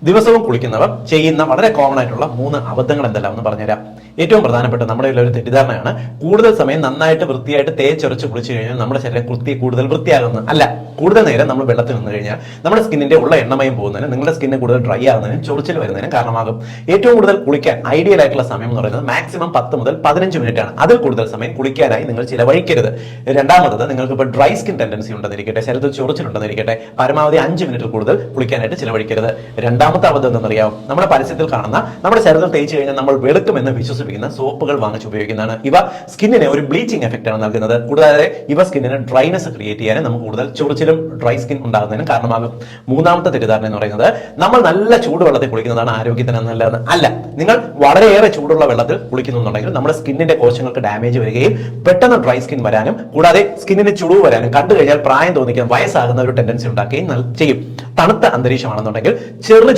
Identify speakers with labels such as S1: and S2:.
S1: ദിവസവും കുളിക്കുന്നവർ ചെയ്യുന്ന വളരെ കോമൺ ആയിട്ടുള്ള 3 അബദ്ധങ്ങൾ എന്തെല്ലാം എന്ന് പറഞ്ഞുതരാം. ഏറ്റവും പ്രധാനപ്പെട്ട നമ്മുടെ ഒരു തെറ്റിദ്ധാരണയാണ് കൂടുതൽ സമയം നന്നായിട്ട് വൃത്തിയായിട്ട് തേച്ചൊരച്ച് കുളിച്ചു കഴിഞ്ഞാൽ നമ്മുടെ ശരീരം കൂടുതൽ വൃത്തിയാകുന്നു. അല്ല, കൂടുതൽ നേരം നമ്മൾ വെള്ളത്തിൽ നിന്ന് കഴിഞ്ഞാൽ നമ്മുടെ സ്കിന്നിന്റെ ഉള്ള എണ്ണമയം പോകുന്നതിന്, നിങ്ങളുടെ സ്കിന്ന് കൂടുതൽ ഡ്രൈ ആകുന്നതിനും ചൊറിച്ചിൽ വരുന്നതിനും കാരണമാകും. ഏറ്റവും കൂടുതൽ കുളിക്കാൻ ഐഡിയൽ ആയിട്ടുള്ള സമയം എന്ന് പറയുന്നത് മാക്സിമം 10 മുതൽ 15 മിനിറ്റ് ആണ്. അതിൽ കൂടുതൽ സമയം കുളിക്കാനായി നിങ്ങൾ ചിലവഴിക്കരുത്. രണ്ടാമത്തത്, നിങ്ങൾക്ക് ഇപ്പോൾ ഡ്രൈ സ്കിൻ ടെൻഡൻസി ഉണ്ടെന്നിരിക്കട്ടെ, ശരീരത്തിൽ ചൊറിച്ചിലുണ്ടെന്നിരിക്കട്ടെ, പരമാവധി 5 മിനിറ്റിൽ കൂടുതൽ കുളിക്കാനായിട്ട് ചിലവഴിക്കരുത്. രണ്ടാമത്തെ അബദ്ധം എന്തെന്നറിയാമോ? നമ്മുടെ പരസ്യത്തിൽ കാണുന്ന നമ്മുടെ ശരീരത്തിൽ തേച്ച് കഴിഞ്ഞാൽ നമ്മൾ വെളുക്കുമെന്ന് വിശ്വസിപ്പിക്കുന്ന സോപ്പുകൾ വാങ്ങിച്ച് ഉപയോഗിക്കുന്നതാണ്. ഇവ സ്കിന്നിന് ഒരു ബ്ലീച്ചിങ് എഫക്റ്റ് ആണ് നൽകുന്നത്. കൂടാതെ ഇവ സ്കിന്നിന് ഡ്രൈനെസ് ക്രിയേറ്റ് ചെയ്യാനും നമുക്ക് കൂടുതൽ ചൊറിച്ചിലും ഡ്രൈ സ്കിൻ ഉണ്ടാകുന്നതിനും കാരണമാകും. മൂന്നാമത്തെ തെറ്റിദ്ധാരണ എന്ന് പറയുന്നത് നമ്മൾ നല്ല ചൂടുവെള്ളത്തിൽ കുളിക്കുന്നതാണ് ആരോഗ്യത്തിന് നല്ലതെന്ന്. അല്ല, നിങ്ങൾ വളരെയേറെ ചൂടുള്ള വെള്ളത്തിൽ കുളിക്കുന്നുണ്ടെങ്കിൽ നമ്മുടെ സ്കിന്നിന്റെ കോശങ്ങൾക്ക് ഡാമേജ് വരികയും പെട്ടെന്ന് ഡ്രൈ സ്കിൻ വരാനും കൂടാതെ സ്കിന്നിന് ചുളിവ് വരാനും കണ്ടു കഴിഞ്ഞാൽ പ്രായം തോന്നിക്കാൻ വയസ്സാകുന്ന ഒരു ടെൻഡൻസി ഉണ്ടാക്കുകയും ചെയ്യും. തണുത്ത അന്തരീക്ഷമാണെന്നുണ്ടെങ്കിൽ ചെറു